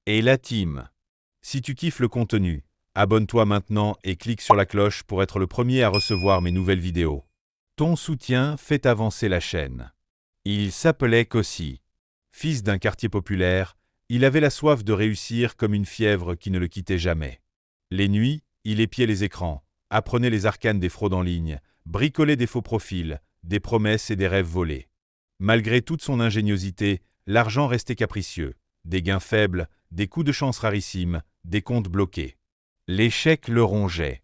Et la team. Si tu kiffes le contenu, abonne-toi maintenant et clique sur la cloche pour être le premier à recevoir mes nouvelles vidéos. Ton soutien fait avancer la chaîne. Il s'appelait Kossi. Fils d'un quartier populaire, il avait la soif de réussir comme une fièvre qui ne le quittait jamais. Les nuits, il épiait les écrans, apprenait les arcanes des fraudes en ligne, bricolait des faux profils, des promesses et des rêves volés. Malgré toute son ingéniosité, l'argent restait capricieux. Des gains faibles, des coups de chance rarissimes, des comptes bloqués. L'échec le rongeait.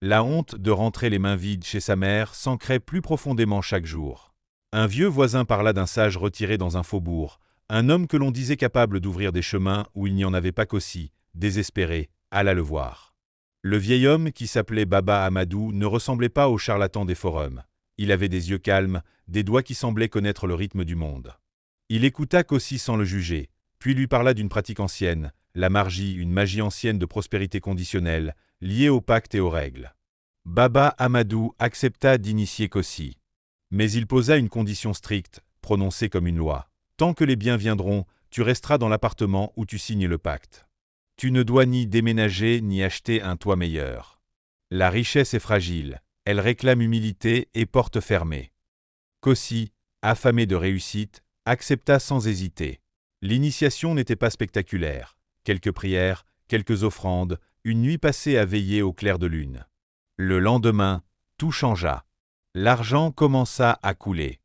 La honte de rentrer les mains vides chez sa mère s'ancrait plus profondément chaque jour. Un vieux voisin parla d'un sage retiré dans un faubourg, un homme que l'on disait capable d'ouvrir des chemins où il n'y en avait pas qu'aussi, désespéré, alla le voir. Le vieil homme, qui s'appelait Baba Amadou, ne ressemblait pas au charlatan des forums. Il avait des yeux calmes, des doigts qui semblaient connaître le rythme du monde. Il écouta Kossi sans le juger, puis lui parla d'une pratique ancienne, la margie, une magie ancienne de prospérité conditionnelle, liée aux pactes et aux règles. Baba Amadou accepta d'initier Kossi. Mais il posa une condition stricte, prononcée comme une loi. Tant que les biens viendront, tu resteras dans l'appartement où tu signes le pacte. Tu ne dois ni déménager ni acheter un toit meilleur. La richesse est fragile, elle réclame humilité et porte fermée. Kossi, affamé de réussite, accepta sans hésiter. L'initiation n'était pas spectaculaire. Quelques prières, quelques offrandes, une nuit passée à veiller au clair de lune. Le lendemain, tout changea. L'argent commença à couler.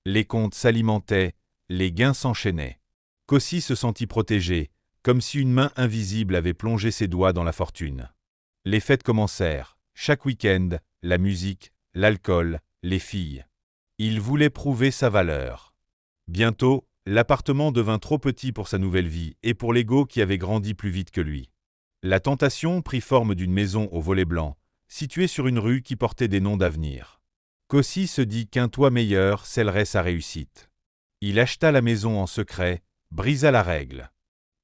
Les comptes s'alimentaient, les gains s'enchaînaient. Kossi se sentit protégé, comme si une main invisible avait plongé ses doigts dans la fortune. Les fêtes commencèrent. Chaque week-end, la musique, l'alcool, les filles. Il voulait prouver sa valeur. Bientôt, l'appartement devint trop petit pour sa nouvelle vie et pour l'ego qui avait grandi plus vite que lui. La tentation prit forme d'une maison aux volets blancs, située sur une rue qui portait des noms d'avenir. Kossi se dit qu'un toit meilleur scellerait sa réussite. Il acheta la maison en secret, brisa la règle.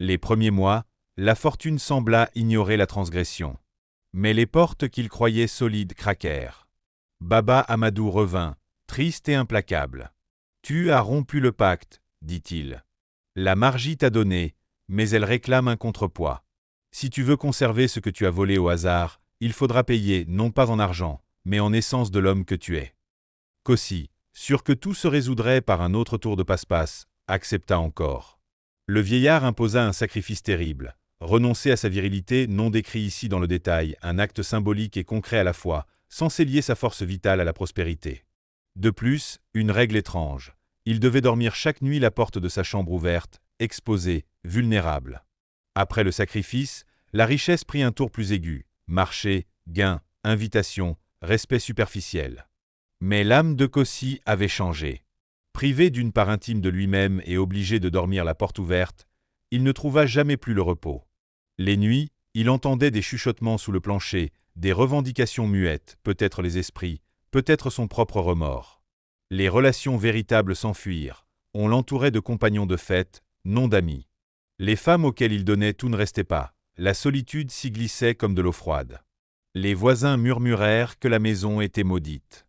Les premiers mois, la fortune sembla ignorer la transgression. Mais les portes qu'il croyait solides craquèrent. Baba Amadou revint, triste et implacable. « Tu as rompu le pacte, dit-il. La margie t'a donné, mais elle réclame un contrepoids. Si tu veux conserver ce que tu as volé au hasard, il faudra payer, non pas en argent, mais en essence de l'homme que tu es. » Kossi, sûr que tout se résoudrait par un autre tour de passe-passe, accepta encore. Le vieillard imposa un sacrifice terrible. Renoncer à sa virilité, non décrit ici dans le détail, un acte symbolique et concret à la fois, censé lier sa force vitale à la prospérité. De plus, une règle étrange. Il devait dormir chaque nuit la porte de sa chambre ouverte, exposé, vulnérable. Après le sacrifice, la richesse prit un tour plus aigu. Marché, gain, invitation, respect superficiel. Mais l'âme de Kossi avait changé. Privé d'une part intime de lui-même et obligé de dormir la porte ouverte, il ne trouva jamais plus le repos. Les nuits, il entendait des chuchotements sous le plancher, des revendications muettes, peut-être les esprits, peut-être son propre remords. Les relations véritables s'enfuirent. On l'entourait de compagnons de fête, non d'amis. Les femmes auxquelles il donnait tout ne restait pas. La solitude s'y glissait comme de l'eau froide. Les voisins murmurèrent que la maison était maudite.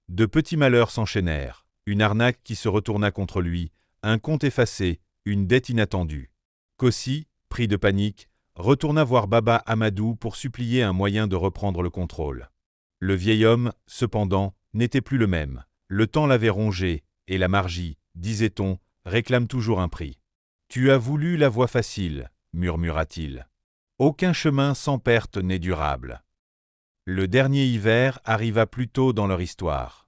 De petits malheurs s'enchaînèrent. Une arnaque qui se retourna contre lui, un compte effacé, une dette inattendue. Kossi, pris de panique, retourna voir Baba Amadou pour supplier un moyen de reprendre le contrôle. Le vieil homme, cependant, n'était plus le même. Le temps l'avait rongé, et la margie, disait-on, réclame toujours un prix. « Tu as voulu la voie facile, » murmura-t-il. « Aucun chemin sans perte n'est durable. » Le dernier hiver arriva plus tôt dans leur histoire.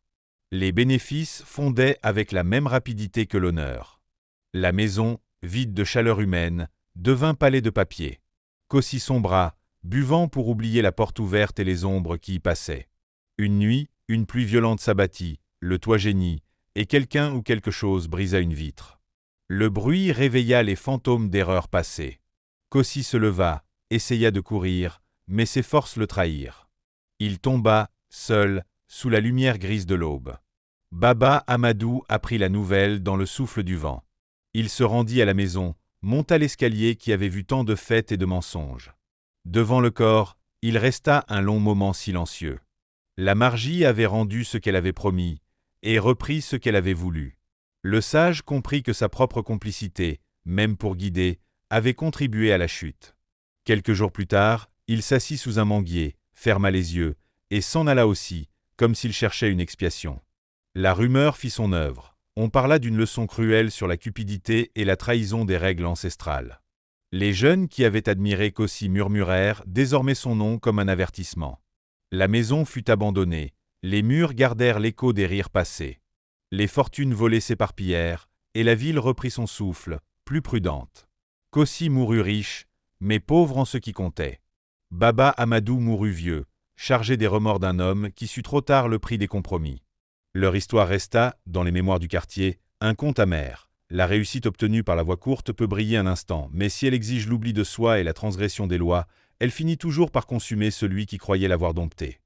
Les bénéfices fondaient avec la même rapidité que l'honneur. La maison, vide de chaleur humaine, devint palais de papier. Kossi sombra, buvant pour oublier la porte ouverte et les ombres qui y passaient. Une nuit, une pluie violente s'abattit, le toit geignit, et quelqu'un ou quelque chose brisa une vitre. Le bruit réveilla les fantômes d'erreurs passées. Kossi se leva, essaya de courir, mais ses forces le trahirent. Il tomba, seul, sous la lumière grise de l'aube. Baba Amadou apprit la nouvelle dans le souffle du vent. Il se rendit à la maison, monta l'escalier qui avait vu tant de fêtes et de mensonges. Devant le corps, il resta un long moment silencieux. La margie avait rendu ce qu'elle avait promis, et repris ce qu'elle avait voulu. Le sage comprit que sa propre complicité, même pour guider, avait contribué à la chute. Quelques jours plus tard, il s'assit sous un manguier, ferma les yeux, et s'en alla aussi, comme s'il cherchait une expiation. La rumeur fit son œuvre. On parla d'une leçon cruelle sur la cupidité et la trahison des règles ancestrales. Les jeunes qui avaient admiré Cossi murmurèrent désormais son nom comme un avertissement. La maison fut abandonnée, les murs gardèrent l'écho des rires passés. Les fortunes volées s'éparpillèrent, et la ville reprit son souffle, plus prudente. Cossi mourut riche, mais pauvre en ce qui comptait. Baba Amadou mourut vieux, chargé des remords d'un homme qui sut trop tard le prix des compromis. Leur histoire resta, dans les mémoires du quartier, un conte amer. La réussite obtenue par la voie courte peut briller un instant, mais si elle exige l'oubli de soi et la transgression des lois, elle finit toujours par consumer celui qui croyait l'avoir domptée.